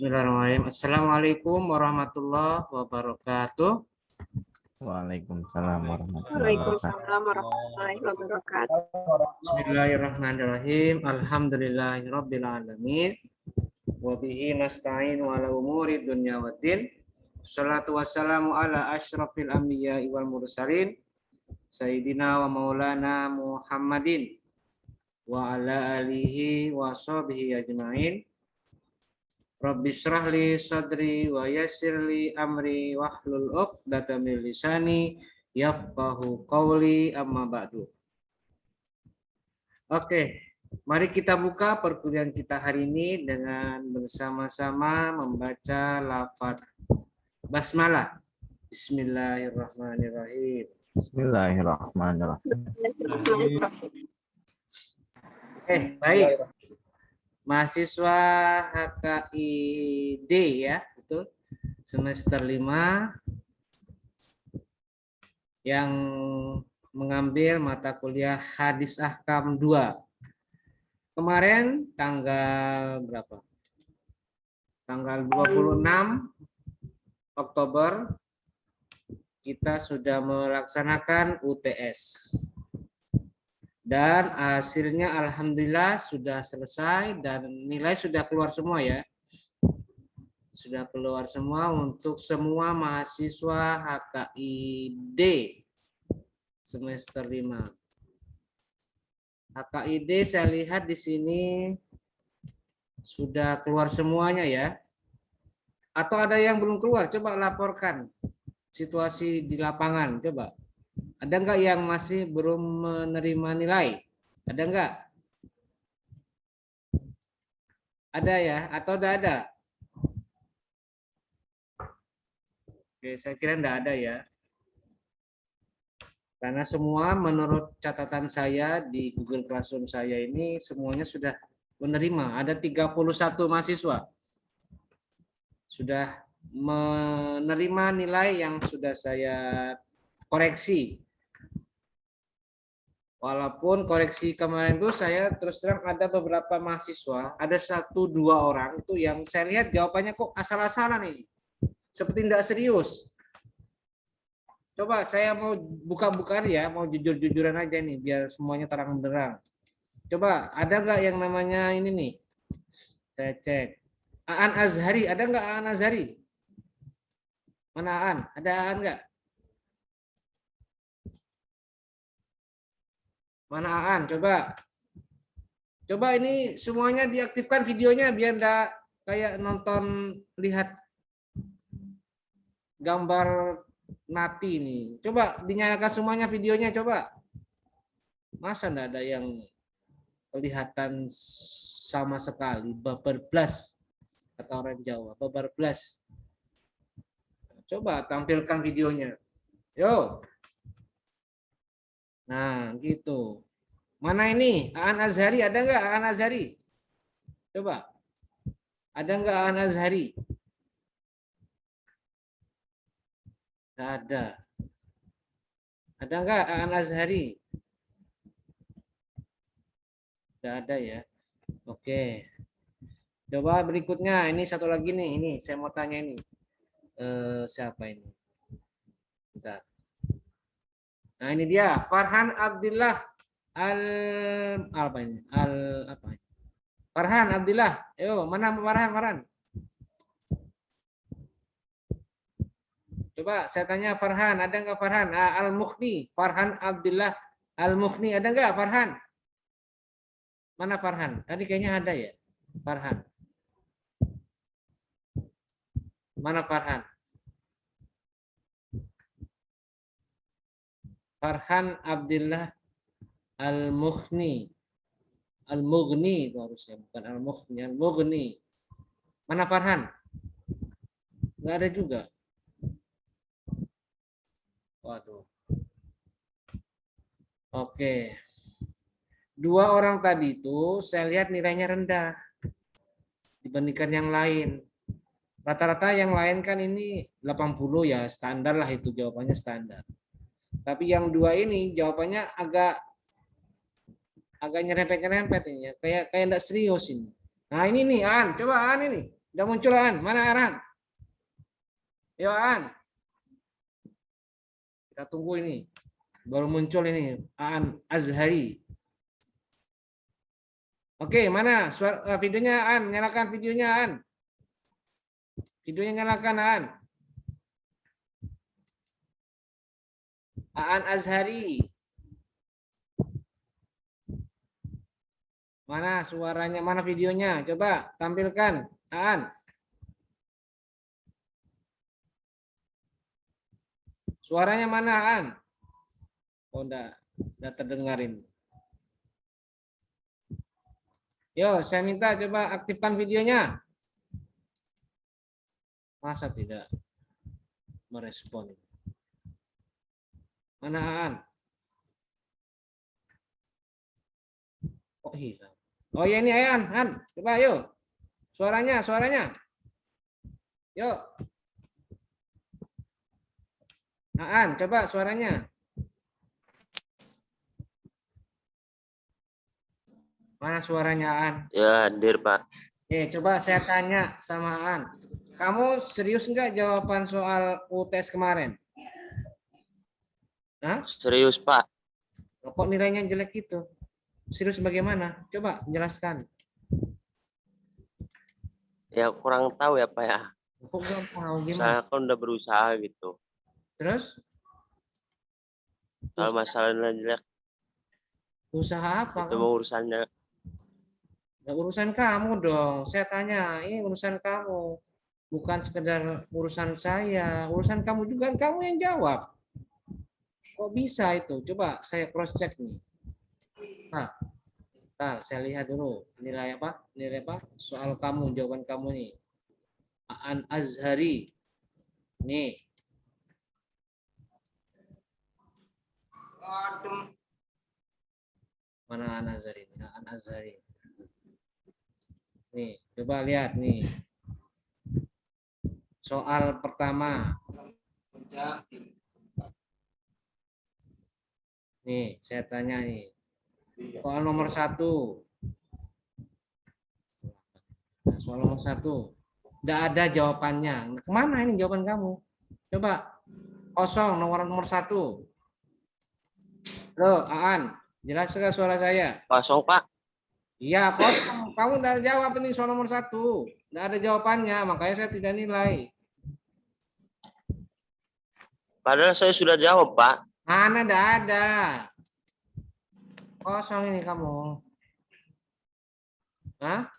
Bismillahirrahmanirrahim. Assalamualaikum warahmatullahi wabarakatuh. Waalaikumsalam warahmatullahi wabarakatuh. Waalaikumsalam warahmatullahi wabarakatuh. Bismillahirrahmanirrahim. Alhamdulillahirabbil alamin. Wa bihi nasta'in ala umuri dunya waddin. Shalatu wassalamu ala asyrafil anbiya'i wal mursalin sayyidina wa maulana Muhammadin wa ala alihi wa sahbihi ajmain. Rabbi shrah li sadri wa yassir li amri wahlul 'uqdatam min lisani yafqahu qawli, amma ba'du. Oke, mari kita buka perkuliahan kita hari ini dengan bersama-sama membaca lafaz basmalah. Bismillahirrahmanirrahim. Bismillahirrahmanirrahim. Baik. Mahasiswa HKID ya, betul. Semester 5 yang mengambil mata kuliah Hadis Ahkam 2. Kemarin tanggal berapa? Tanggal 26 Oktober kita sudah melaksanakan UTS. Dan hasilnya alhamdulillah sudah selesai dan nilai sudah keluar semua ya. Sudah keluar semua untuk semua mahasiswa HKID semester 5. HKID saya lihat di sini sudah keluar semuanya ya. Atau ada yang belum keluar? Coba laporkan situasi di lapangan, coba. Ada enggak yang masih belum menerima nilai? Ada enggak? Ada ya? Atau udah ada? Oke, saya kira enggak ada ya. Karena semua menurut catatan saya di Google Classroom saya ini semuanya sudah menerima. Ada 31 mahasiswa. Sudah menerima nilai yang sudah saya koreksi. Walaupun koreksi kemarin itu saya terus terang ada beberapa mahasiswa, ada 1-2 orang itu yang saya lihat jawabannya kok asal-asalan ini. Seperti tidak serius. Coba saya mau buka-bukaan ya, mau jujur-jujuran aja nih biar semuanya terang benderang. Coba ada nggak yang namanya ini nih? Saya cek. Aan Azhari, ada nggak Aan Azhari? Mana Aan? Ada Aan nggak? Mana Aan? Coba. Coba ini semuanya diaktifkan videonya biar enggak kayak nonton lihat gambar mati nih. Coba dinyalakan semuanya videonya coba. Masa enggak ada yang kelihatan sama sekali? Babarblas kata orang Jawa, babarblas. Coba tampilkan videonya. Yo. Nah, gitu. Mana ini? Aan Azhari, ada nggak Aan Azhari? Coba. Ada nggak Aan Azhari? Nggak ada. Ada nggak Aan Azhari? Nggak ada ya. Oke. Coba berikutnya. Ini satu lagi nih. Ini saya mau tanya ini. Siapa ini? Bentar. Nah ini dia Farhan Abdillah apa ini? Apa ini? Farhan Abdillah. Ayo, mana Farhan? Coba saya tanya Farhan, ada enggak Farhan? Al-Mukhni, Farhan Abdillah Al-Mukhni, ada enggak Farhan? Mana Farhan? Tadi kayaknya ada ya, Farhan. Mana Farhan? Farhan Abdillah Al-Mukhni. Al-Mughni itu harusnya, bukan Al-Mukhni, Al-Mughni. Mana Farhan? Enggak ada juga. Waduh. Oke. 2 orang tadi itu saya lihat nilainya rendah dibandingkan yang lain. Rata-rata yang lain kan ini 80 ya, standar lah itu jawabannya standar. Tapi yang 2 ini jawabannya agak nyerempet-nyerempet ini ya. Kayak enggak serius ini. Nah, ini nih An, coba An ini. Udah muncul Aan? Mana Aan? Yo Aan. Kita tunggu ini. Baru muncul ini Aan Azhari. Oke, mana suara videonya Aan? Nyalakan videonya Aan. Videonya nyalakan Aan. Aan Azhari. Mana suaranya, mana videonya? Coba tampilkan, Aan. Suaranya mana, Aan? Oh, udah terdengarin. Yo, saya minta coba aktifkan videonya. Masa tidak merespon? Mana, Aan? Oh, hilang. Oh ya ini Aan, coba yuk. Suaranya. Yuk. Aan, coba suaranya. Mana suaranya Aan? Ya, hadir Pak. Coba saya tanya sama Aan. Kamu serius nggak jawaban soal UTS kemarin? Hah? Serius Pak. Kok nilainya jelek gitu? Serius bagaimana? Coba jelaskan. Ya kurang tahu ya Pak ya. Kok nggak tahu gimana? Saya kan udah berusaha gitu. Terus? Kalau masalah nilai jelek Usaha apa? itu mau urusannya. Ya, urusan kamu dong. Saya tanya, ini urusan kamu. Bukan sekedar urusan saya. Urusan kamu juga, kamu yang jawab. Kok bisa itu? Coba saya cross check nih. Saya lihat dulu nilai apa? Soal kamu, jawaban kamu nih. Aan Azhari. Nih. Mana Aan Azhari? Aan Azhari. Nih, coba lihat nih. Soal pertama. Nih, saya tanya nih. Soal nomor 1. Nah, soal nomor 1. Tidak ada jawabannya. Kemana ini jawaban kamu? Coba. Kosong, nomor 1. Loh, Aan. Jelas nggak suara saya? Kosong Pak. Iya, kosong. Kamu udah jawab ini soal nomor 1. Tidak ada jawabannya, makanya saya tidak nilai. Padahal saya sudah jawab Pak. Mana tidak ada. Kosong ini kamu. Hah?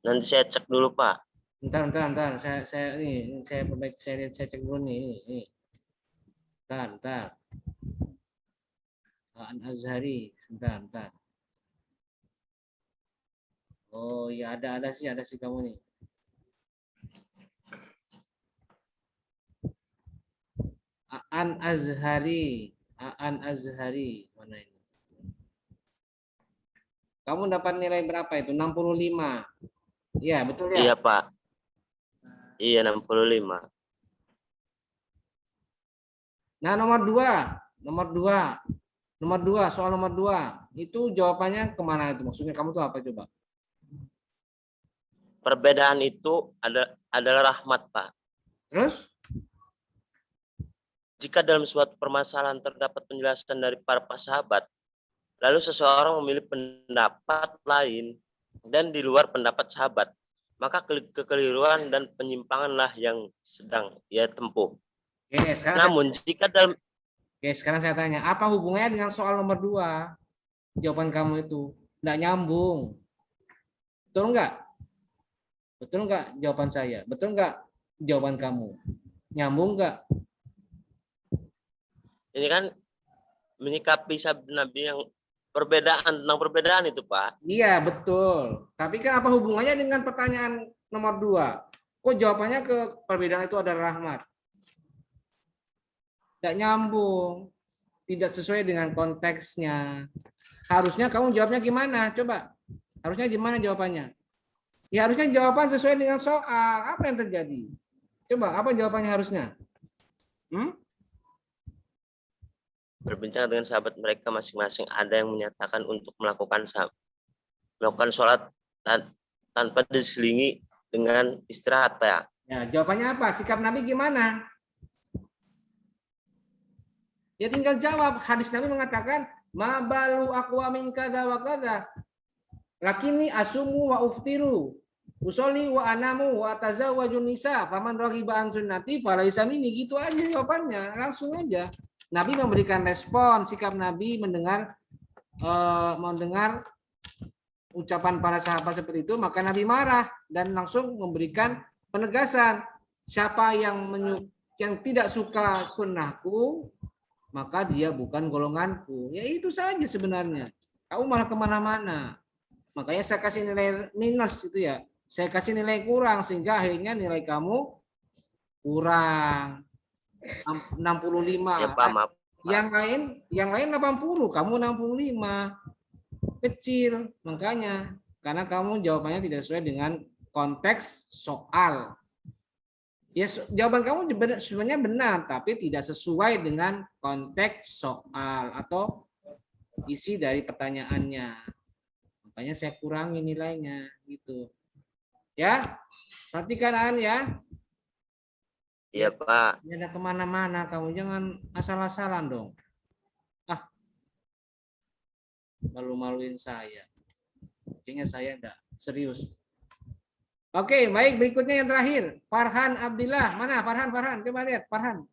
Nanti saya cek dulu Pak. Bentar. Saya perbaiki, saya cek dulu nih. Ini. Bentar. Aan Azhari, bentar. Oh ya ada sih kamu nih. Aan Azhari, mana ini? Kamu dapat nilai berapa itu? 65. Iya, betul ya? Iya Pak. Iya 65. Nah, nomor 2, soal nomor 2. Itu jawabannya kemana itu? Maksudnya kamu tuh apa coba? Perbedaan itu adalah rahmat Pak. Terus? Jika dalam suatu permasalahan terdapat penjelasan dari para sahabat, lalu seseorang memilih pendapat lain dan di luar pendapat sahabat, maka kekeliruan dan penyimpanganlah yang sedang ia tempuh. Namun jika dalam sekarang saya tanya, apa hubungannya dengan soal nomor 2? Jawaban kamu itu enggak nyambung. Betul enggak jawaban saya? Betul enggak jawaban kamu? Nyambung enggak? Ini kan menyikapi sabda Nabi yang tentang perbedaan itu Pak. Iya betul. Tapi kan apa hubungannya dengan pertanyaan nomor 2? Kok jawabannya ke perbedaan itu adalah rahmat? Tidak nyambung. Tidak sesuai dengan konteksnya. Harusnya kamu jawabnya gimana? Coba. Harusnya gimana jawabannya? Ya harusnya jawaban sesuai dengan soal. Apa yang terjadi? Coba, apa jawabannya harusnya? Berbincang dengan sahabat mereka masing-masing, ada yang menyatakan untuk melakukan sholat tanpa diselingi dengan istirahat, Pak. Ya, jawabannya apa? Sikap Nabi gimana? Ya tinggal jawab. Hadis Nabi mengatakan, ma balu aqwamin kada wa kada. Lakini asumu wa uftiru. Usolli wa anamu wa atazawwaju nisa. Faman raghiba an sunnati falaisa minni. Gitu aja jawabannya, langsung aja. Nabi memberikan respon, sikap Nabi mendengar ucapan para sahabat seperti itu, maka Nabi marah dan langsung memberikan penegasan. Siapa yang tidak suka sunnahku, maka dia bukan golonganku. Ya itu saja sebenarnya. Kamu malah kemana-mana. Makanya saya kasih nilai minus itu ya. Saya kasih nilai kurang sehingga akhirnya nilai kamu kurang 65. Ya, Pak, maaf. Yang lain 80, kamu 65. Kecil, makanya karena kamu jawabannya tidak sesuai dengan konteks soal. Ya, jawaban kamu sebenarnya benar, tapi tidak sesuai dengan konteks soal atau isi dari pertanyaannya. Makanya saya kurangi nilainya, gitu. Ya, perhatikan ya. Iya, Pak. Ini ada kemana-mana, kamu jangan asal-asalan dong. Malu-maluin saya. Kayaknya saya enggak serius. Oke, baik, berikutnya yang terakhir. Farhan Abdillah. Mana Farhan? Coba lihat Farhan.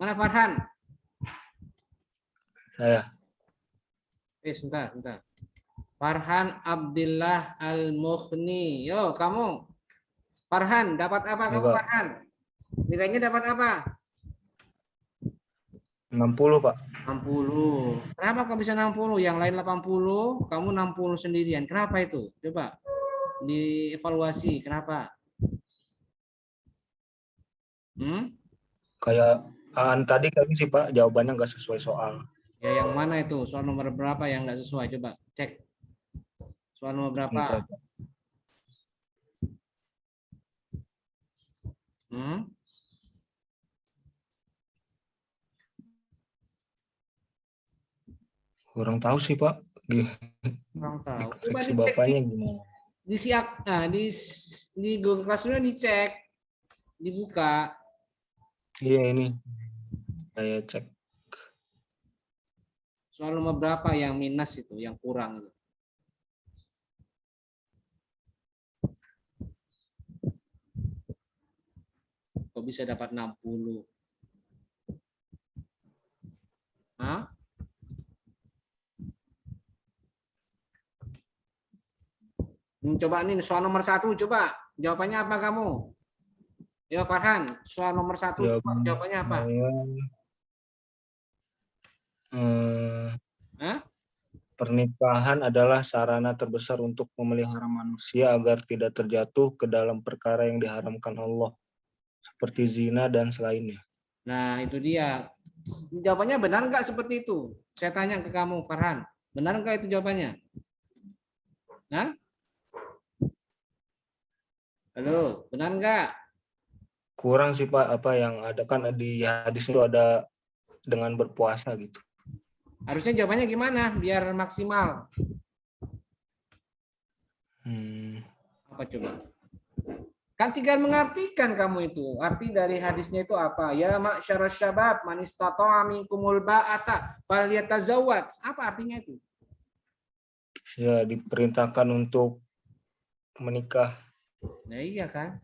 Mana Farhan? Saya. Sebentar. Farhan Abdillah Al-Mukhni. Yo, kamu. Farhan, dapat apa kamu, Farhan? Nilainya dapat apa? 60, Pak. 60. Kenapa kok bisa 60? Yang lain 80, kamu 60 sendirian. Kenapa itu? Coba dievaluasi. Kenapa? Kayak tadi kali sih, Pak, jawabannya nggak sesuai soal. Ya, yang mana itu? Soal nomor berapa yang nggak sesuai? Coba cek. Soal nomor berapa? Kurang tahu sih, Pak. Kurang tahu. Coba Koreksi dicek Bapaknya gimana? di Google Classroom dicek, dibuka. Iya, ini. Saya cek. Soal nomor berapa yang minus itu, yang kurang itu? Kok bisa dapat 60? Hah? Coba nih soal nomor 1, coba jawabannya apa kamu? Ya Farhan, soal nomor 1 jawabannya apa? Pernikahan adalah sarana terbesar untuk memelihara manusia agar tidak terjatuh ke dalam perkara yang diharamkan Allah, seperti zina dan selainnya. Nah, itu dia. Jawabannya benar nggak seperti itu? Saya tanya ke kamu, Farhan. Benar nggak itu jawabannya? Hah? Halo, benar nggak? Kurang sih, Pak. Apa yang ada kan di hadis itu ada dengan berpuasa gitu. Harusnya jawabannya gimana biar maksimal? Apa coba? Kan tinggal mengartikan kamu itu. Arti dari hadisnya itu apa? Ya ma'syarasy syabab man istata'a minkumul ba'ata falyatazawwaj. Apa artinya itu? Ya, diperintahkan untuk menikah. Nah, iya kan?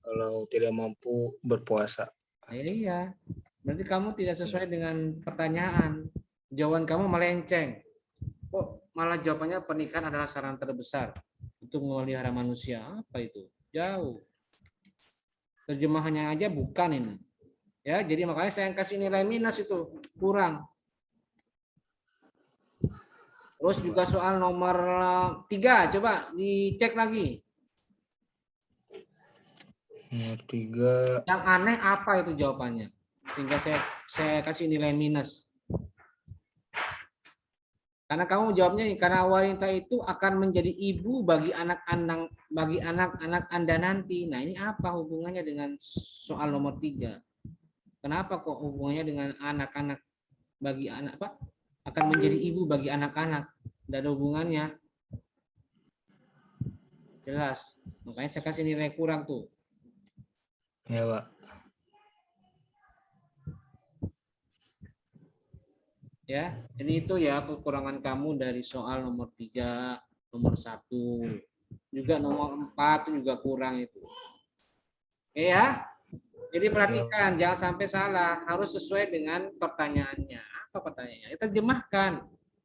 Kalau tidak mampu berpuasa. Nah, iya. Berarti kamu tidak sesuai dengan pertanyaan. Jawaban kamu melenceng. Kok malah jawabannya pernikahan adalah sarana terbesar untuk memelihara manusia? Apa itu? Jauh. Terjemahannya aja bukan ini. Ya, jadi makanya saya kasih nilai minus itu kurang. Terus juga soal nomor 3, coba dicek lagi. Nomor 3. Yang aneh apa itu jawabannya? Sehingga saya kasih nilai minus. Karena kamu jawabnya karena wanita itu akan menjadi ibu bagi anak-anak Anda nanti. Nah, ini apa hubungannya dengan soal nomor 3? Kenapa kok hubungannya dengan anak-anak bagi anak apa? Akan menjadi ibu bagi anak-anak? Tidak ada hubungannya. jelas. Makanya saya kasih nilai kurang tuh. Ya, Pak. Ya, jadi itu ya kekurangan kamu dari soal nomor 3, nomor 1, juga nomor 4 itu juga kurang itu. Oke ya. Jadi perhatikan, jangan sampai salah, harus sesuai dengan pertanyaannya. Apa pertanyaannya? Terjemahkan.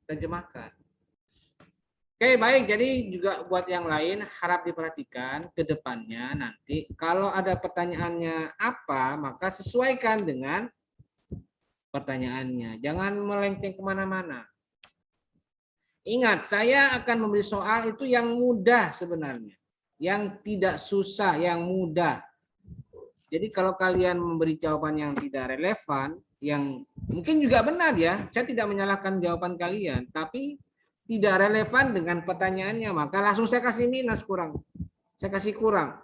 Terjemahkan. Oke, baik. Jadi juga buat yang lain harap diperhatikan ke depannya nanti kalau ada pertanyaannya apa, maka sesuaikan dengan pertanyaannya. Jangan melenceng kemana-mana. Ingat, saya akan memberi soal itu yang mudah sebenarnya. Yang tidak susah, yang mudah. Jadi kalau kalian memberi jawaban yang tidak relevan, yang mungkin juga benar ya, saya tidak menyalahkan jawaban kalian, tapi tidak relevan dengan pertanyaannya, maka langsung saya kasih minus kurang. Saya kasih kurang.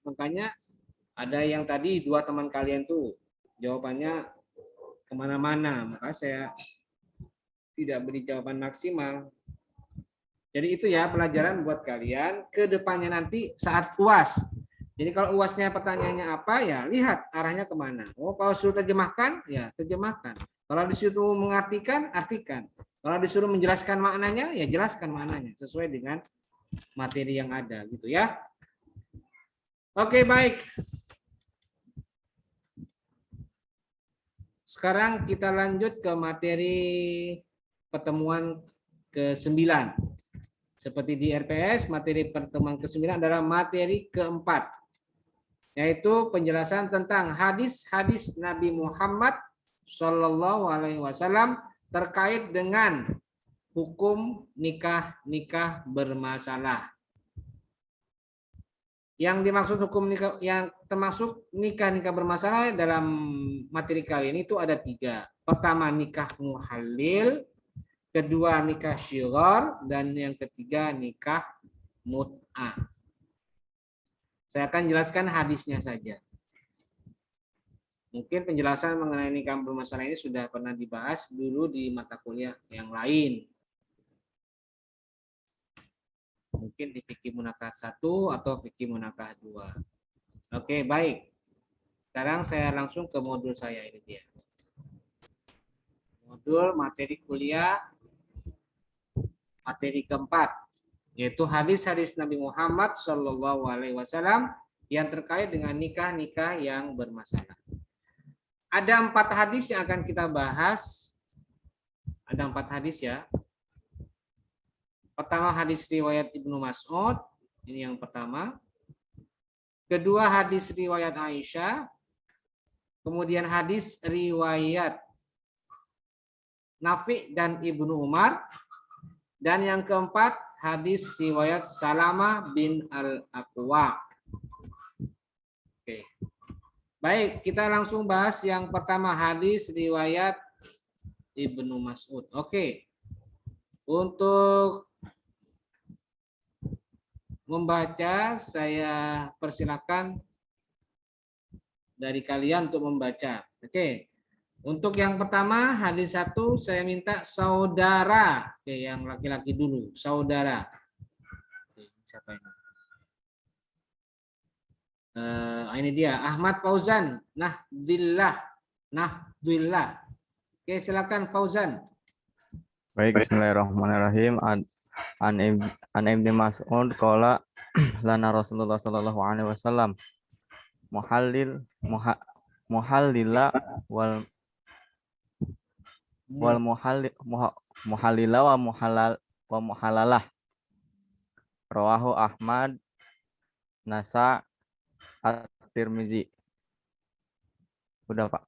Makanya ada yang tadi 2 teman kalian tuh jawabannya kemana-mana, maka saya tidak beri jawaban maksimal. Jadi itu ya pelajaran buat kalian ke depannya nanti saat UAS. Jadi kalau UASnya pertanyaannya apa ya lihat arahnya kemana. Oh kalau suruh terjemahkan ya terjemahkan. Kalau disuruh mengartikan artikan. Kalau disuruh menjelaskan maknanya ya jelaskan maknanya sesuai dengan materi yang ada gitu ya. Oke baik. Sekarang kita lanjut ke materi pertemuan ke-9. Seperti di RPS, materi pertemuan ke-9 adalah materi keempat, yaitu penjelasan tentang hadis-hadis Nabi Muhammad Shallallahu Alaihi Wasallam terkait dengan hukum nikah bermasalah. Yang dimaksud hukum nikah yang termasuk nikah bermasalah dalam materi kali ini itu ada 3. Pertama nikah muhalil, kedua nikah syighar, dan yang ketiga nikah mut'ah. Saya akan jelaskan hadisnya saja. Mungkin penjelasan mengenai nikah bermasalah ini sudah pernah dibahas dulu di mata kuliah yang lain. Mungkin di fikih munakahat 1 atau fikih munakahat 2. Oke, baik. Sekarang saya langsung ke modul saya, ini dia. Modul materi kuliah materi keempat, yaitu hadis-hadis Nabi Muhammad Shallallahu Alaihi Wasallam yang terkait dengan nikah yang bermasalah. Ada 4 hadis yang akan kita bahas. Ada 4 hadis ya. Pertama hadis riwayat Ibnu Mas'ud, ini yang pertama. Kedua hadis riwayat Aisyah. Kemudian hadis riwayat Nafi dan Ibnu Umar. Dan yang keempat hadis riwayat Salamah bin Al-Aqwa. Oke. Baik, kita langsung bahas yang pertama hadis riwayat Ibnu Mas'ud. Oke. Untuk membaca saya persilakan dari kalian untuk membaca. Oke. Untuk yang pertama hadis 1 saya minta saudara. Oke, yang laki-laki dulu, saudara. Oke, siapa ini? Ini dia Ahmad Fauzan Nahdillah. Oke, silakan Fauzan. Baik, bismillahirrahmanirrahim. An Ibnu Mas'ud qala lana Rasulullah sallallahu alaihi wasallam muhallila wal muhallila wa muhalalah. Rawahu Ahmad Nasa At-Tirmizi. Udah, Pak.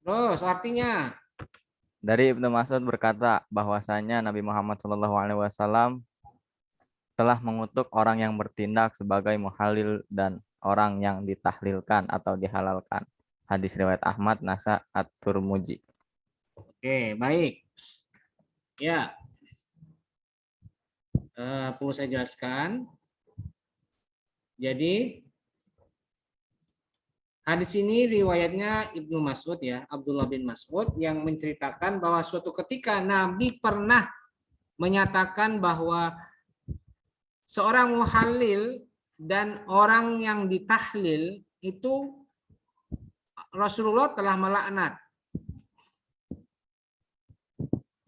Terus artinya Dari Ibnu Mas'ud berkata bahwasanya Nabi Muhammad SAW telah mengutuk orang yang bertindak sebagai muhalil dan orang yang ditahlilkan atau dihalalkan. Hadis riwayat Ahmad Nasa At-Tirmizi. Oke, baik. Ya. Perlu saya jelaskan. Jadi hadis ini riwayatnya Ibnu Mas'ud ya, Abdullah bin Mas'ud yang menceritakan bahwa suatu ketika Nabi pernah menyatakan bahwa seorang muhallil dan orang yang ditahlil itu Rasulullah telah melaknat.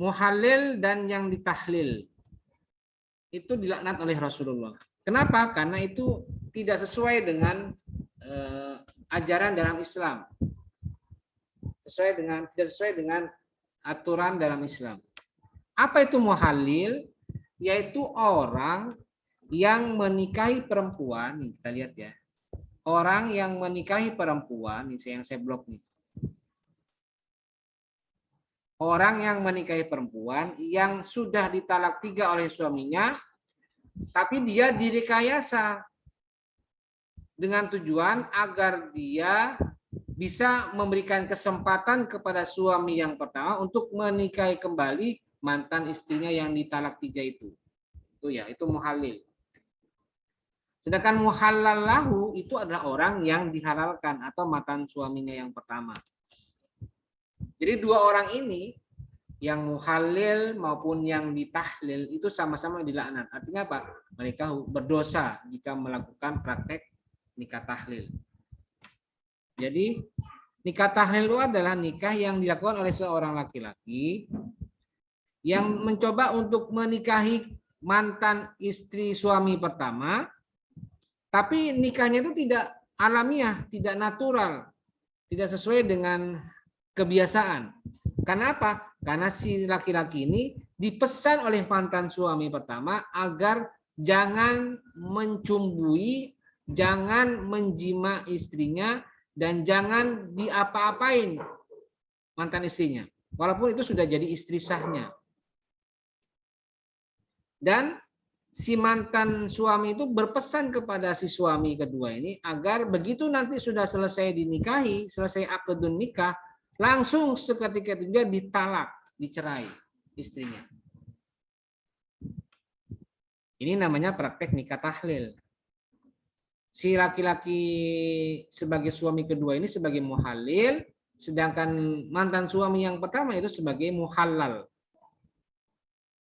Muhallil dan yang ditahlil itu dilaknat oleh Rasulullah. Kenapa? Karena itu tidak sesuai dengan ajaran dalam Islam. Tidak sesuai dengan aturan dalam Islam. Apa itu muhallil? Yaitu orang yang menikahi perempuan, kita lihat ya. Orang yang menikahi perempuan, ini yang saya blok nih. Orang yang menikahi perempuan yang sudah ditalak 3 oleh suaminya, tapi dia direkayasa dengan tujuan agar dia bisa memberikan kesempatan kepada suami yang pertama untuk menikahi kembali mantan istrinya yang ditalak 3 itu. Itu ya, itu muhallil. Sedangkan muhallal lahu itu adalah orang yang dihalalkan atau mantan suaminya yang pertama. Jadi 2 orang ini, yang muhallil maupun yang ditahlil itu sama-sama dilaknat. Artinya apa? Mereka berdosa jika melakukan praktek nikah tahlil. Jadi nikah tahlil itu adalah nikah yang dilakukan oleh seorang laki-laki yang mencoba untuk menikahi mantan istri suami pertama, tapi nikahnya itu tidak alamiah, tidak natural, tidak sesuai dengan kebiasaan. Karena apa? Karena si laki-laki ini dipesan oleh mantan suami pertama agar jangan mencumbui, jangan menjima istrinya, dan jangan diapa-apain mantan istrinya. Walaupun itu sudah jadi istri sahnya. Dan si mantan suami itu berpesan kepada si suami kedua ini agar begitu nanti sudah selesai dinikahi, selesai akdun nikah, langsung seketika juga ditalak, dicerai istrinya. Ini namanya praktek nikah tahlil. Si laki-laki sebagai suami kedua ini sebagai muhallil, sedangkan mantan suami yang pertama itu sebagai muhallal.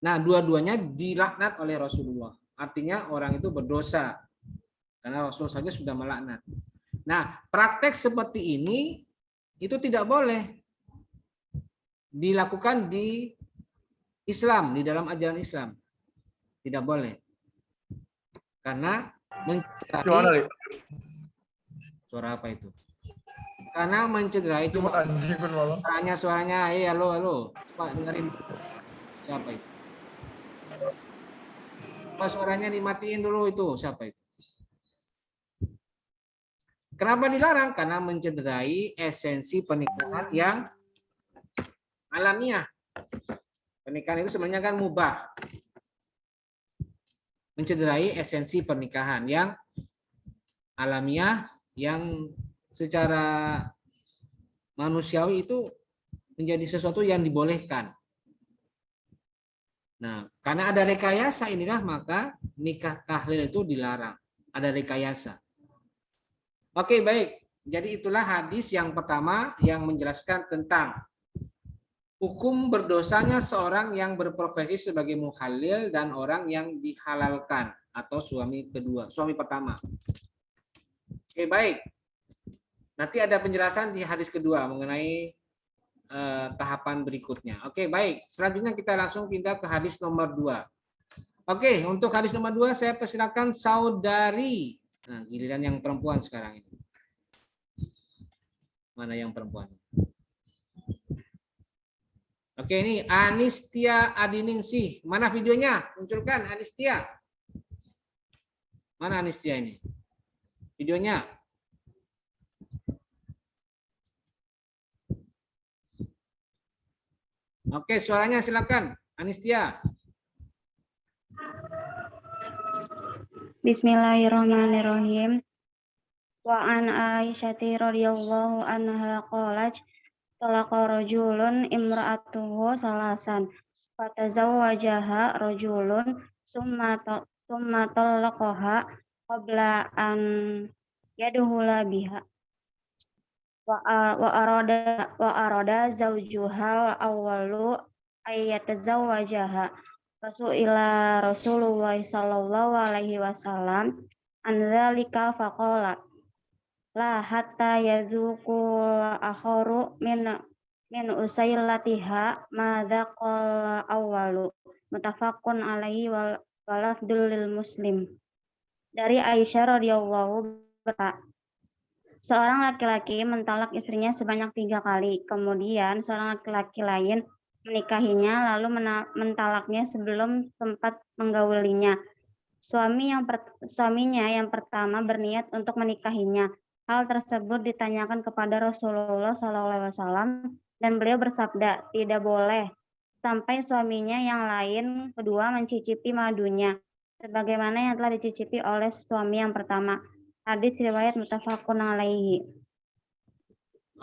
Nah, dua-duanya dilaknat oleh Rasulullah. Artinya orang itu berdosa. Karena Rasul saja sudah melaknat. Nah, praktek seperti ini itu tidak boleh dilakukan di Islam, di dalam ajaran Islam. Tidak boleh. Karena mencederai. Suara apa itu? Karena mencederai itu. Suaranya, halo. Coba dengerin. Siapa itu? Pas suaranya dimatiin dulu itu, siapa itu? Kenapa dilarang? Karena mencederai esensi pernikahan yang alamiah. Pernikahan itu sebenarnya kan mubah. Mencederai esensi pernikahan yang alamiah, yang secara manusiawi itu menjadi sesuatu yang dibolehkan. Nah, karena ada rekayasa inilah maka nikah tahlil itu dilarang. Ada rekayasa. Oke, baik. Jadi itulah hadis yang pertama yang menjelaskan tentang hukum berdosanya seorang yang berprofesi sebagai muhallil dan orang yang dihalalkan atau suami kedua, suami pertama. Oke, baik. Nanti ada penjelasan di hadis kedua mengenai tahapan berikutnya. Oke, baik. Selanjutnya kita langsung pindah ke hadis nomor 2. Oke, untuk hadis nomor 2 saya persilakan saudari. Nah, giliran yang perempuan sekarang ini. Mana yang perempuan? Oke, ini Anistia Adiningsih. Mana videonya? Munculkan Anistia. Mana Anistia ini? Videonya. Oke, suaranya silakan, Anistia. Bismillahirrahmanirrahim. Wa an Aisyati radhiyallahu anha qalat talaqa rajulun imra'atuhu salasan fatazawwajaha rajulun summa talaqaha qabla an yadkhula biha wa arada zawjuhal awwalu ayyatazawwajaha Fasu'ila Rasulullah sallallahu alaihi wasallam an dzalika faqala la hatta yazuqul akharu min usailatiha ma dzaqal awwalu muttafaqun alaihi wal lafdul lil muslim. Dari Aisyah radhiyallahu anha, seorang laki-laki mentalak istrinya sebanyak 3 kali, kemudian seorang laki-laki lain menikahinya lalu mentalaknya sebelum sempat menggaulinya. Suaminya yang pertama berniat untuk menikahinya. Hal tersebut ditanyakan kepada Rasulullah SAW dan beliau bersabda, tidak boleh sampai suaminya yang lain kedua mencicipi madunya, sebagaimana yang telah dicicipi oleh suami yang pertama. Hadis riwayat muttafaqun alaihi.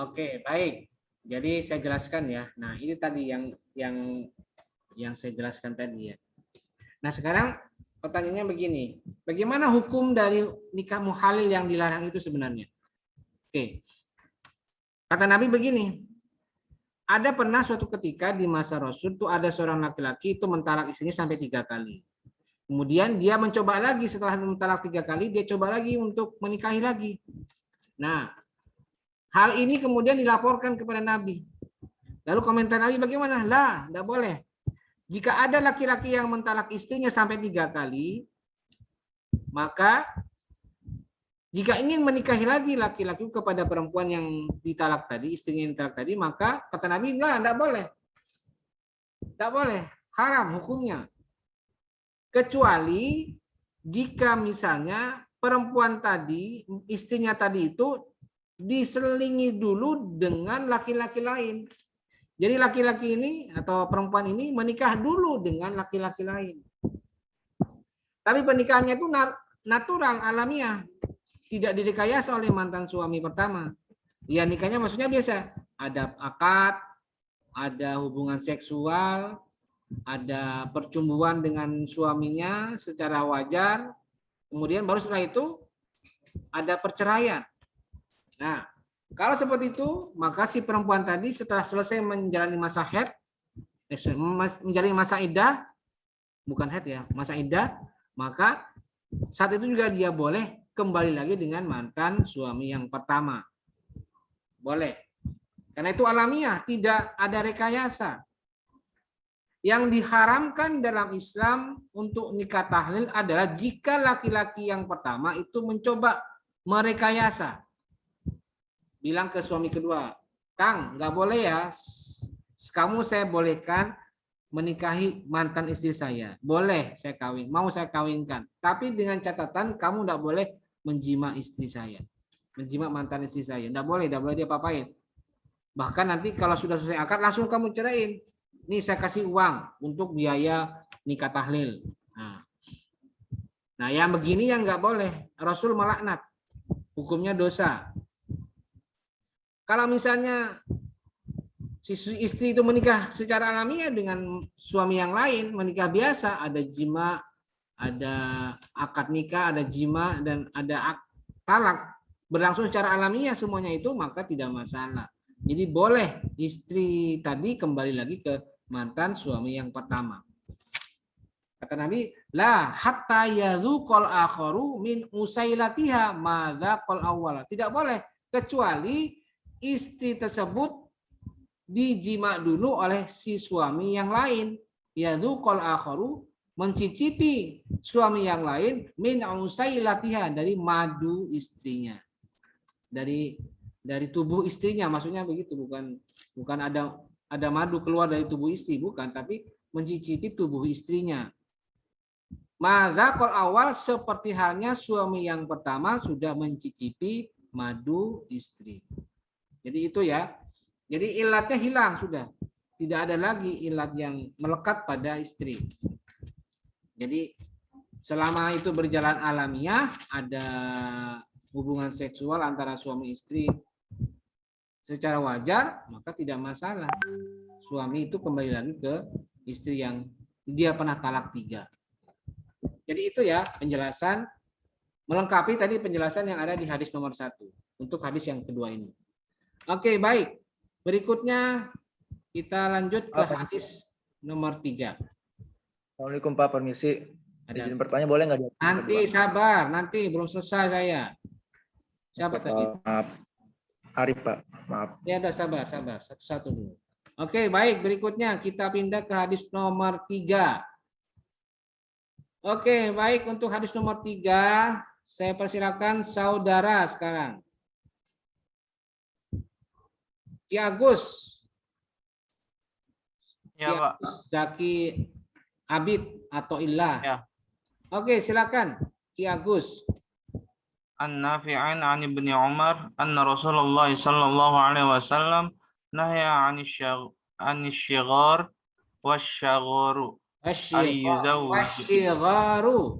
Oke, baik. Jadi saya jelaskan ya. Nah, ini tadi yang saya jelaskan tadi ya. Nah, sekarang pertanyaannya begini. Bagaimana hukum dari nikah muhalil yang dilarang itu sebenarnya? Oke. Kata Nabi begini. Ada pernah suatu ketika di masa Rasul itu ada seorang laki-laki itu mentalak istrinya sampai 3 kali. Kemudian dia mencoba lagi setelah mentalak 3 kali, dia coba lagi untuk menikahi lagi. Nah, hal ini kemudian dilaporkan kepada Nabi. Lalu komentar Nabi bagaimana? Lah, tidak boleh. Jika ada laki-laki yang mentalak istrinya sampai 3 kali, maka jika ingin menikahi lagi laki-laki kepada perempuan yang ditalak tadi, istrinya yang ditalak tadi, maka kata Nabi, lah, tidak boleh. Tidak boleh. Haram hukumnya. Kecuali jika misalnya perempuan tadi, istrinya tadi itu diselingi dulu dengan laki-laki lain. Jadi laki-laki ini atau perempuan ini menikah dulu dengan laki-laki lain. Tapi pernikahannya itu natural, alamiah. Tidak direkayasa oleh mantan suami pertama. Ya nikahnya maksudnya biasa. Ada akad, ada hubungan seksual, ada percumbuan dengan suaminya secara wajar. Kemudian baru setelah itu ada perceraian. Nah, kalau seperti itu, maka si perempuan tadi setelah selesai menjalani masa haid, menjalani masa iddah, bukan haid ya, masa iddah, maka saat itu juga dia boleh kembali lagi dengan mantan suami yang pertama. Boleh. Karena itu alamiah, tidak ada rekayasa. Yang diharamkan dalam Islam untuk nikah tahlil adalah jika laki-laki yang pertama itu mencoba merekayasa. Bilang ke suami kedua, Kang, nggak boleh ya, kamu saya bolehkan menikahi mantan istri saya. Boleh saya kawin, mau saya kawinkan. Tapi dengan catatan kamu nggak boleh menjima istri saya. Menjima mantan istri saya. Nggak boleh dia apa-apain. Bahkan nanti kalau sudah selesai akad, langsung kamu ceraiin. Nih saya kasih uang untuk biaya nikah tahlil. Nah yang begini yang nggak boleh. Rasul melaknat. Hukumnya dosa. Kalau misalnya si istri itu menikah secara alamiah dengan suami yang lain, menikah biasa, ada jima, ada akad nikah, ada jima, dan ada talak, berlangsung secara alamiah semuanya itu, maka tidak masalah. Jadi boleh istri tadi kembali lagi ke mantan suami yang pertama. Kata Nabi, la hatta yazuqal akharu min usailatiha ma dzaqal awwala. Tidak boleh kecuali istri tersebut dijima dulu oleh si suami yang lain. Yazuqal akharu, mencicipi suami yang lain, min usailatiha, dari madu istrinya. Dari tubuh istrinya, maksudnya begitu, bukan ada madu keluar dari tubuh istri, bukan, tapi mencicipi tubuh istrinya. Madzaqal awal, seperti halnya suami yang pertama sudah mencicipi madu istri. Jadi itu ya. Jadi ilatnya hilang sudah. Tidak ada lagi ilat yang melekat pada istri. Jadi selama itu berjalan alamiah, ada hubungan seksual antara suami istri secara wajar, maka tidak masalah. Suami itu kembali lagi ke istri yang dia pernah talak 3. Jadi itu ya penjelasan, melengkapi tadi penjelasan yang ada di hadis nomor 1 untuk hadis yang kedua ini. Oke, baik. Berikutnya kita lanjut ke hadis nomor 3. Assalamualaikum Pak, permisi. Ada. Izin bertanya boleh nggak? Nanti sabar, nanti belum selesai saya. Siapa Oke, tadi? Pak, maaf. Arif Pak, maaf. Ya udah sabar, satu-satu dulu. Oke, baik, berikutnya kita pindah ke hadis nomor 3. Oke, baik, untuk hadis nomor 3, saya persilakan saudara sekarang. Ki Agus. Ya, Pak. Zaki Abid atau Illah. Ya. Oke, silakan Ki Agus. An-Nafi'an 'an Ibnu Umar anna Rasulullah sallallahu alaihi wasallam nahya 'anil shighar wasyagharu Wasyigharu.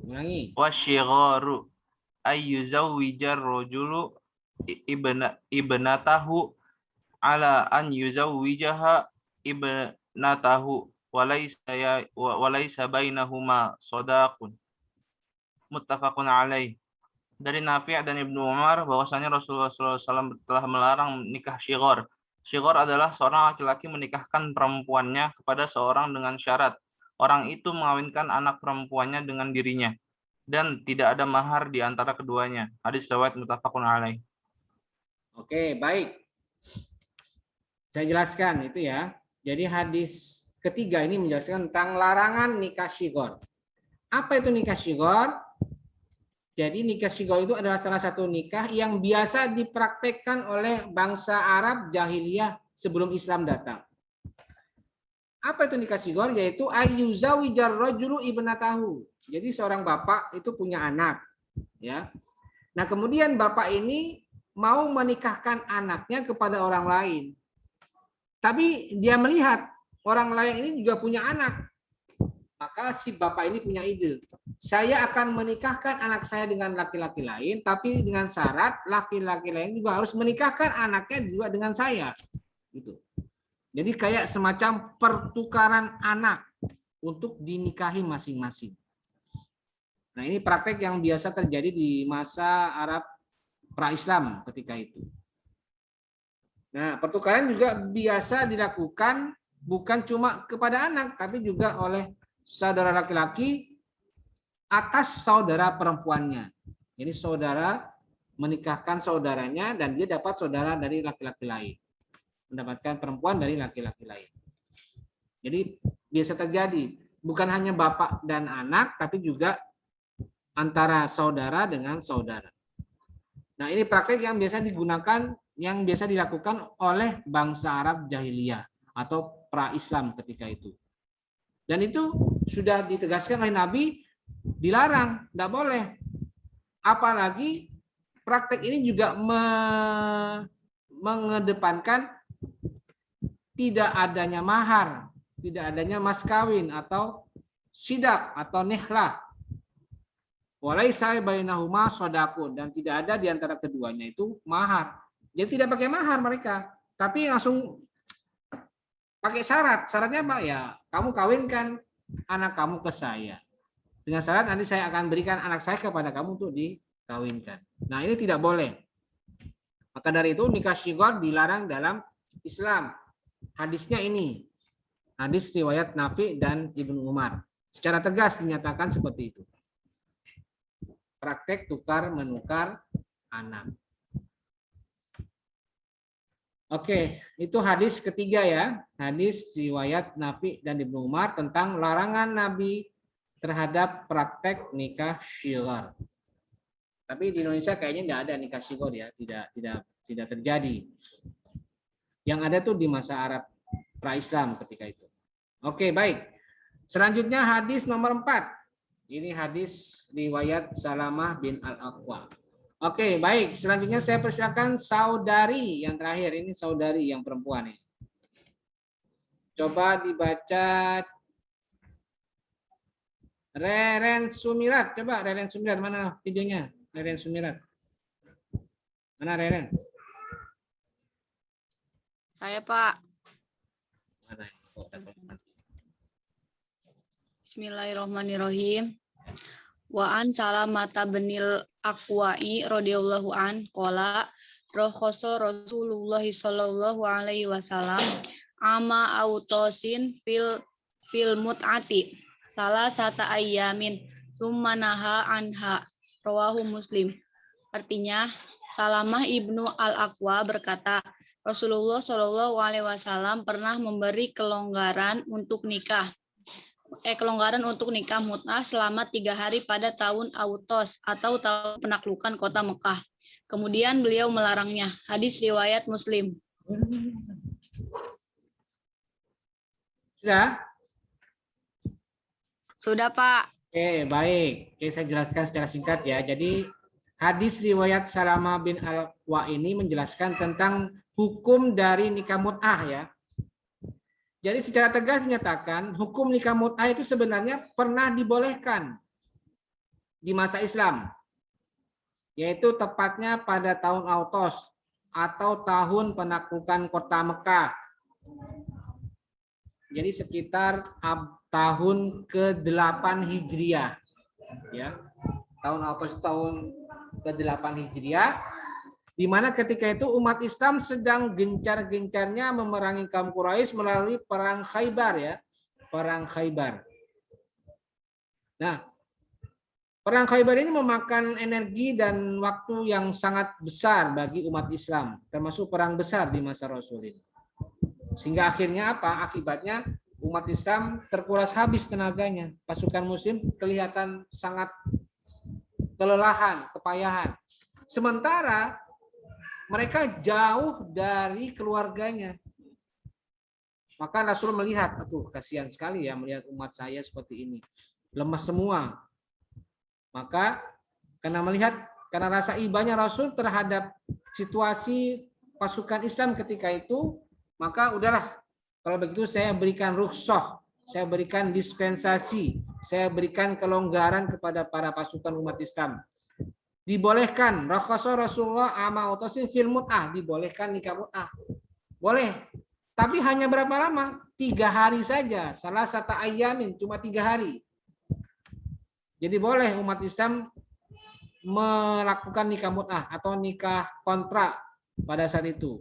Ulangi. wasyigharu ayyuzawwijar rajulu ibnatahu ala an yuzawwijaha ibnatahu walaysa bainahuma shadaqun. Muttafaqun alaih. Dari Nafi' dan Ibnu Umar bahwasanya Rasulullah SAW telah melarang nikah syighar. Syighar adalah seorang laki-laki menikahkan perempuannya kepada seorang dengan syarat orang itu mengawinkan anak perempuannya dengan dirinya dan tidak ada mahar di antara keduanya. Hadis riwayat muttafaqun alaih. Oke, baik. Saya jelaskan itu ya. Jadi hadis ketiga ini menjelaskan tentang larangan nikah syighar. Apa itu nikah syighar? Jadi nikah syighar itu adalah salah satu nikah yang biasa dipraktekkan oleh bangsa Arab jahiliyah sebelum Islam datang. Apa itu nikah syighar? Yaitu ayyuzawijar rajulu ibnatahu. Jadi seorang bapak itu punya anak, ya. Nah, kemudian bapak ini mau menikahkan anaknya kepada orang lain. Tapi dia melihat orang lain ini juga punya anak. Maka si bapak ini punya ide. Saya akan menikahkan anak saya dengan laki-laki lain, tapi dengan syarat laki-laki lain juga harus menikahkan anaknya juga dengan saya. Gitu. Jadi kayak semacam pertukaran anak untuk dinikahi masing-masing. Nah, ini praktek yang biasa terjadi di masa Arab pra-Islam ketika itu. Nah, pertukaran juga biasa dilakukan bukan cuma kepada anak, tapi juga oleh saudara laki-laki atas saudara perempuannya. Jadi saudara menikahkan saudaranya dan dia dapat saudara dari laki-laki lain. Mendapatkan perempuan dari laki-laki lain. Jadi biasa terjadi. Bukan hanya bapak dan anak, tapi juga antara saudara dengan saudara. Nah, ini praktek yang biasa digunakan, yang biasa dilakukan oleh bangsa Arab jahiliyah atau pra-Islam ketika itu. Dan itu sudah ditegaskan oleh Nabi, dilarang, tidak boleh. Apalagi praktek ini juga mengedepankan tidak adanya mahar, tidak adanya mas kawin atau sidak atau nihlah. Walaisa bainahuma shadaqun, dan tidak ada di antara keduanya itu mahar. Jadi tidak pakai mahar mereka, tapi langsung pakai syarat. Syaratnya apa? Ya, kamu kawinkan anak kamu ke saya. Dengan syarat nanti saya akan berikan anak saya kepada kamu untuk dikawinkan. Nah, ini tidak boleh. Maka dari itu nikah syighar dilarang dalam Islam. Hadisnya ini. Hadis riwayat Nafi dan Ibnu Umar. Secara tegas dinyatakan seperti itu. Praktek tukar menukar anak. Oke, itu hadis ketiga ya. Hadis riwayat Nafi dan Ibnu Umar tentang larangan Nabi terhadap praktek nikah syighar. Tapi di Indonesia kayaknya tidak ada nikah syighar ya, tidak terjadi. Yang ada tuh di masa Arab pra-Islam ketika itu. Oke, baik. Selanjutnya hadis nomor 4. Ini hadis riwayat Salamah bin Al-Aqwa. Oke, baik. Selanjutnya saya persilakan saudari yang terakhir. Ini saudari yang perempuan ini. Coba dibaca Reren Sumirat. Coba Reren Sumirat, mana videonya? Reren Sumirat. Mana Reren? Saya, Pak. Mana? Oh, Bismillahirrahmanirrahim. Wa an Salamata binil Aqwa'i radhiyallahu an qala rakhasa Rasulullah sallallahu alaihi wasallam ama autosin fil mut'ati salah satu ayamin summa naha anha rawahu Muslim. Artinya, Salamah ibnu Al-Aqwa berkata, Rasulullah Shallallahu Alaihi Wasallam pernah memberi kelonggaran untuk nikah mut'ah selama 3 hari pada tahun Autos atau tahun penaklukan kota Mekah. Kemudian beliau melarangnya. Hadis riwayat Muslim. Sudah? Sudah, Pak. Oke, baik. Oke, saya jelaskan secara singkat ya. Jadi hadis riwayat Salamah bin Al-Aqwa ini menjelaskan tentang hukum dari nikah mut'ah ya. Jadi secara tegas dinyatakan hukum nikah mut'ah itu sebenarnya pernah dibolehkan di masa Islam. Yaitu tepatnya pada tahun Autos atau tahun penaklukan kota Mekah. Jadi sekitar tahun ke-8 Hijriah. Ya. Tahun Autos tahun ke-8 Hijriah, di mana ketika itu umat Islam sedang gencar-gencarnya memerangi kaum Quraisy melalui perang Khaybar ya, perang Khaybar. Nah, perang Khaybar ini memakan energi dan waktu yang sangat besar bagi umat Islam, termasuk perang besar di masa Rasul ini. Sehingga akhirnya apa? Akibatnya umat Islam terkuras habis tenaganya. Pasukan Muslim kelihatan sangat kelelahan, kepayahan. Sementara mereka jauh dari keluarganya. Maka Rasul melihat, aduh kasihan sekali ya melihat umat saya seperti ini. Lemas semua. Maka karena rasa ibanya Rasul terhadap situasi pasukan Islam ketika itu, maka udahlah, kalau begitu saya berikan rukhsah, saya berikan dispensasi, saya berikan kelonggaran kepada para pasukan umat Islam. Dibolehkan, rakhasa Rasulullah ama utasin fil mut'ah, dibolehkan nikah mut'ah. Boleh. Tapi hanya berapa lama? 3 hari saja. Salah satu ayamin, cuma 3 hari. Jadi boleh umat Islam melakukan nikah mut'ah atau nikah kontrak pada saat itu.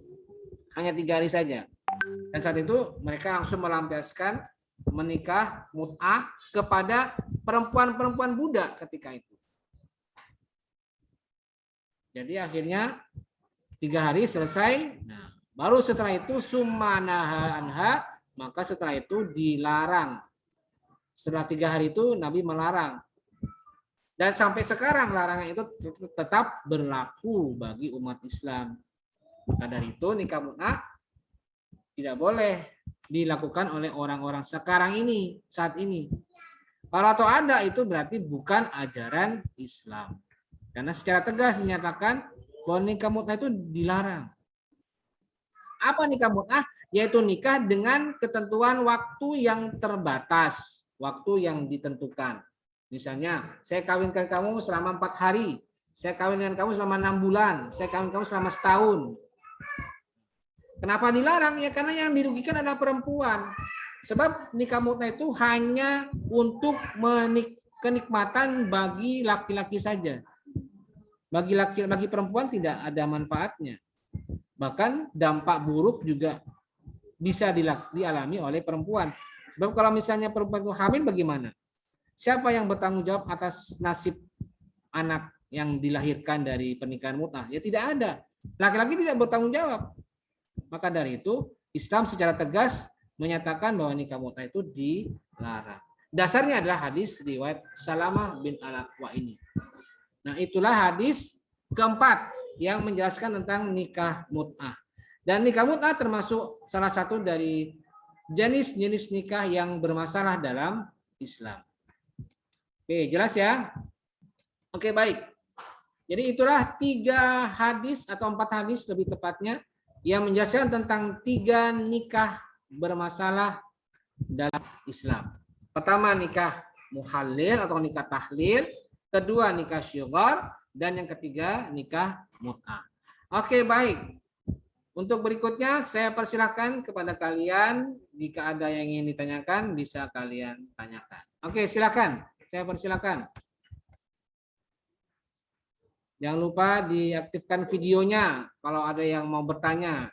Hanya 3 hari saja. Dan saat itu mereka langsung melampiaskan menikah mut'ah kepada perempuan-perempuan budak ketika itu. Jadi akhirnya 3 hari selesai. Nah, baru setelah itu sumanaha anha, maka setelah itu dilarang. Setelah 3 hari itu Nabi melarang. Dan sampai sekarang larangan itu tetap berlaku bagi umat Islam. Maka dari itu nikah mut'ah tidak boleh dilakukan oleh orang-orang sekarang ini, saat ini. Kalau atau ada itu berarti bukan ajaran Islam. Karena secara tegas dinyatakan bahwa nikah mut'ah itu dilarang. Apa nikah mut'ah? Yaitu nikah dengan ketentuan waktu yang terbatas, waktu yang ditentukan. Misalnya, saya kawinkan kamu selama 4 hari, saya kawinkan kamu selama 6 bulan, saya kawinkan kamu selama setahun. Kenapa dilarang? Ya karena yang dirugikan adalah perempuan. Sebab nikah mut'ah itu hanya untuk kenikmatan bagi laki-laki saja. Bagi perempuan tidak ada manfaatnya. Bahkan dampak buruk juga bisa dialami oleh perempuan. Sebab kalau misalnya perempuan itu hamil bagaimana? Siapa yang bertanggung jawab atas nasib anak yang dilahirkan dari pernikahan mut'ah? Ya tidak ada. Laki-laki tidak bertanggung jawab. Maka dari itu Islam secara tegas menyatakan bahwa nikah mut'ah itu dilarang. Dasarnya adalah hadis riwayat Salamah bin Al-Aqwa ini. Nah, itulah hadis keempat yang menjelaskan tentang nikah mut'ah. Dan nikah mut'ah termasuk salah satu dari jenis-jenis nikah yang bermasalah dalam Islam. Oke, jelas ya? Oke, baik. Jadi itulah 3 hadis atau 4 hadis lebih tepatnya yang menjelaskan tentang 3 nikah bermasalah dalam Islam. Pertama nikah muhallil atau nikah tahlil, kedua nikah syighar, dan yang ketiga nikah mut'ah. Oke, baik. Untuk berikutnya saya persilakan kepada kalian, jika ada yang ingin ditanyakan bisa kalian tanyakan. Oke, silakan. Saya persilakan. Jangan lupa diaktifkan videonya kalau ada yang mau bertanya.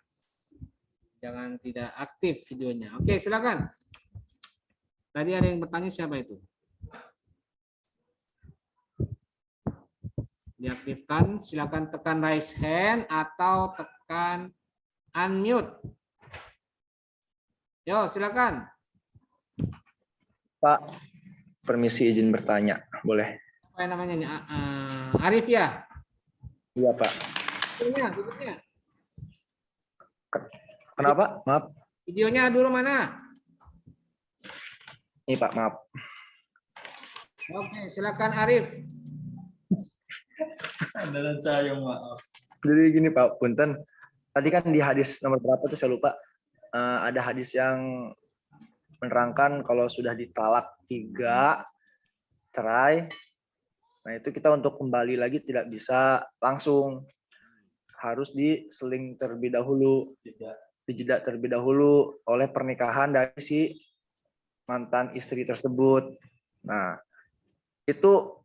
Jangan tidak aktif videonya. Oke, silakan. Tadi ada yang bertanya, siapa itu? Diaktifkan, silakan tekan raise hand atau tekan unmute. Yo, silakan. Pak, permisi izin bertanya, boleh? Apa yang namanya nih? Arif ya? Iya, Pak. Videonya. Kenapa? Maaf. Videonya dulu mana? Ini Pak, maaf. Oke, silakan Arif. Adalah saya, maaf. Jadi gini Pak, punten. Tadi kan di hadis nomor berapa tuh saya lupa. Ada hadis yang menerangkan kalau sudah ditalak 3 cerai, nah itu kita untuk kembali lagi tidak bisa langsung, harus diseling terlebih dahulu, dijeda terlebih dahulu oleh pernikahan dari si mantan istri tersebut. Nah, itu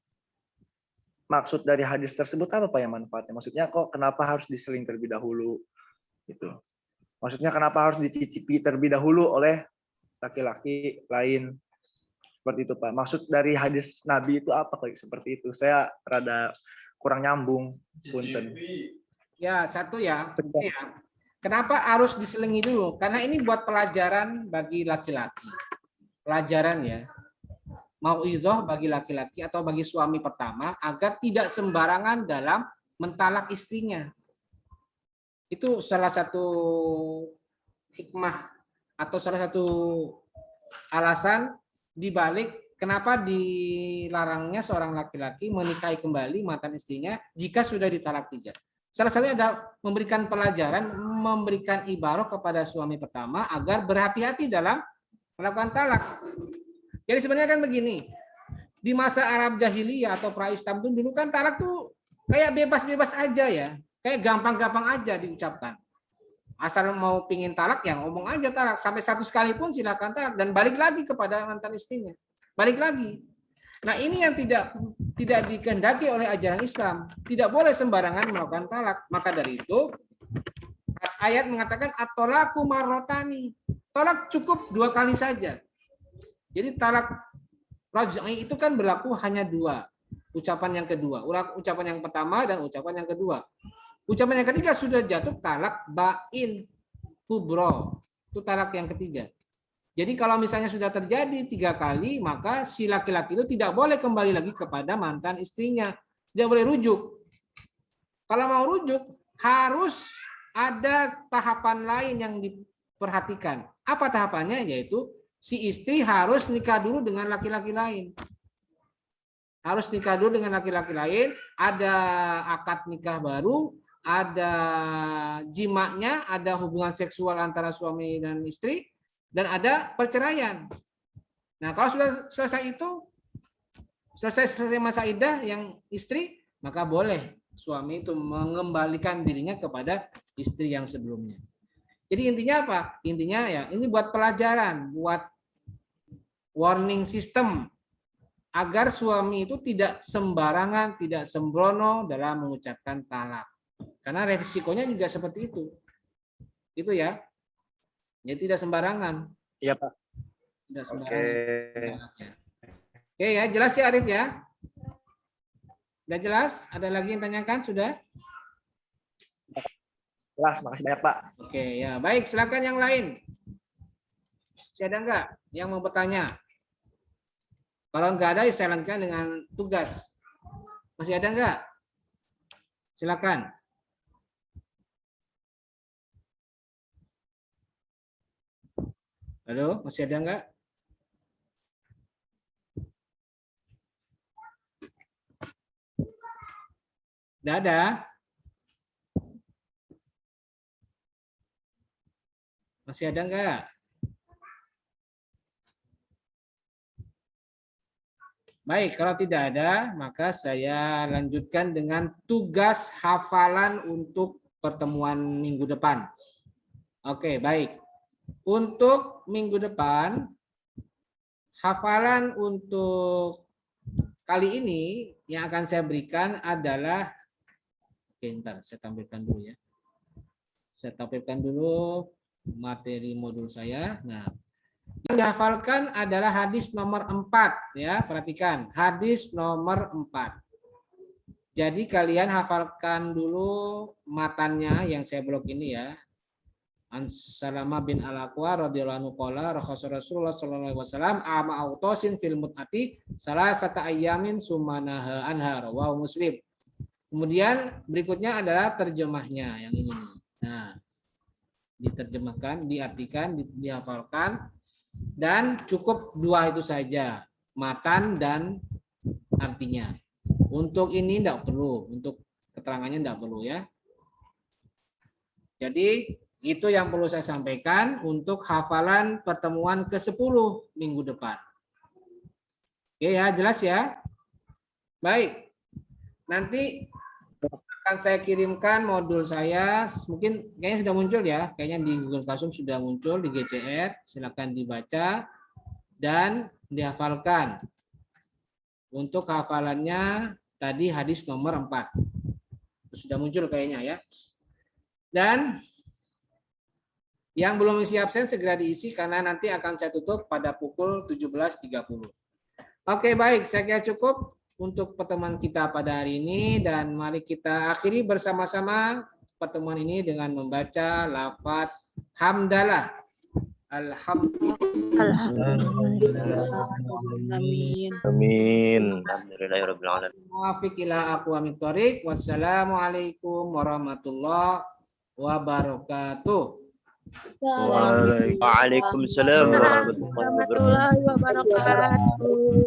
maksud dari hadis tersebut apa Pak ya manfaatnya? Maksudnya kok kenapa harus diseling terlebih dahulu? Gitu. Maksudnya kenapa harus dicicipi terlebih dahulu oleh laki-laki lain? Seperti itu Pak. Maksud dari hadis Nabi itu apa kayak seperti itu? Saya rada kurang nyambung. Punten. Ya, satu ya. Kenapa harus diselingi dulu? Karena ini buat pelajaran bagi laki-laki. Pelajaran ya. Mauizah bagi laki-laki atau bagi suami pertama agar tidak sembarangan dalam mentalak istrinya. Itu salah satu hikmah atau salah satu alasan dibalik kenapa dilarangnya seorang laki-laki menikahi kembali mantan istrinya jika sudah ditalak 3. Salah satunya adalah memberikan pelajaran, memberikan ibarah kepada suami pertama agar berhati-hati dalam melakukan talak. Jadi sebenarnya kan begini, di masa Arab jahiliyah atau pra-Islam itu dulu kan talak tuh kayak bebas-bebas aja ya, kayak gampang-gampang aja diucapkan. Asal mau pingin talak ya ngomong aja talak, sampai 100 kali pun silakan talak dan balik lagi kepada mantan istrinya. Balik lagi. Nah, ini yang tidak dikehendaki oleh ajaran Islam. Tidak boleh sembarangan melakukan talak. Maka dari itu ayat mengatakan at-thalaqu marratani. Talak cukup 2 kali saja. Jadi talak raj'i itu kan berlaku hanya 2. Ucapan yang kedua, ucapan yang pertama dan ucapan yang kedua. Ucapan yang ketiga sudah jatuh talak bain kubro. Itu talak yang ketiga. Jadi kalau misalnya sudah terjadi 3 kali, maka si laki-laki itu tidak boleh kembali lagi kepada mantan istrinya. Tidak boleh rujuk. Kalau mau rujuk, harus ada tahapan lain yang diperhatikan. Apa tahapannya? Yaitu si istri harus nikah dulu dengan laki-laki lain. Harus nikah dulu dengan laki-laki lain, ada akad nikah baru, ada jimaknya, ada hubungan seksual antara suami dan istri, dan ada perceraian. Nah, kalau sudah selesai itu, selesai masa iddah yang istri, maka boleh suami itu mengembalikan dirinya kepada istri yang sebelumnya. Jadi intinya apa? Intinya ya ini buat pelajaran, buat warning system agar suami itu tidak sembarangan, tidak sembrono dalam mengucapkan talak. Karena resikonya juga seperti itu. Itu ya. Jadi tidak sembarangan. Iya Pak. Tidak sembarangan. Oke ya, jelas ya Arif ya? Sudah jelas? Ada lagi yang tanyakan? Sudah? Jelas, makasih banyak Pak. Oke ya, baik. Silakan yang lain. Masih ada enggak yang mau bertanya? Kalau enggak ada, saya lanjutkan dengan tugas. Masih ada enggak? Silakan. Halo, masih ada enggak? Enggak ada? Masih ada enggak? Baik, kalau tidak ada, maka saya lanjutkan dengan tugas hafalan untuk pertemuan minggu depan. Oke, baik. Untuk minggu depan, hafalan untuk kali ini yang akan saya berikan adalah, oke, bentar, saya tampilkan dulu ya. Saya tampilkan dulu materi modul saya. Nah, Yang dihafalkan adalah hadis nomor 4 ya, perhatikan. Hadis nomor 4. Jadi kalian hafalkan dulu matannya yang saya blok ini ya. An Salamah bin Al-Aqwa radhiyallahu anhu qala Rasulullah sallallahu alaihi wasallam ama autosin fil mut'ati salasata ayyamin sumanaha anha rawahu Muslim. Kemudian berikutnya adalah terjemahnya yang ini nih. Nah, diterjemahkan, diartikan, dihafalkan, dan cukup 2 itu saja, matan dan artinya. Untuk ini tidak perlu, untuk keterangannya tidak perlu ya. Jadi itu yang perlu saya sampaikan untuk hafalan pertemuan ke-10 minggu depan. Oke ya, jelas ya? Baik. Nanti akan saya kirimkan modul saya, mungkin kayaknya sudah muncul ya, kayaknya di Google Classroom sudah muncul di GCR, silakan dibaca dan dihafalkan. Untuk hafalannya tadi hadis nomor 4. Sudah muncul kayaknya ya. Dan yang belum isi absen segera diisi karena nanti akan saya tutup pada pukul 17.30. Oke, baik, saya kira cukup untuk pertemuan kita pada hari ini dan mari kita akhiri bersama-sama pertemuan ini dengan membaca lafaz hamdalah. Alhamdulillah. Amin. Alhamdulillahirabbil alamin. Muwafiq ila aqwamit thoriq. Wassalamualaikum warahmatullahi wabarakatuh. Waalaikumsalam warahmatullahi wabarakatuh.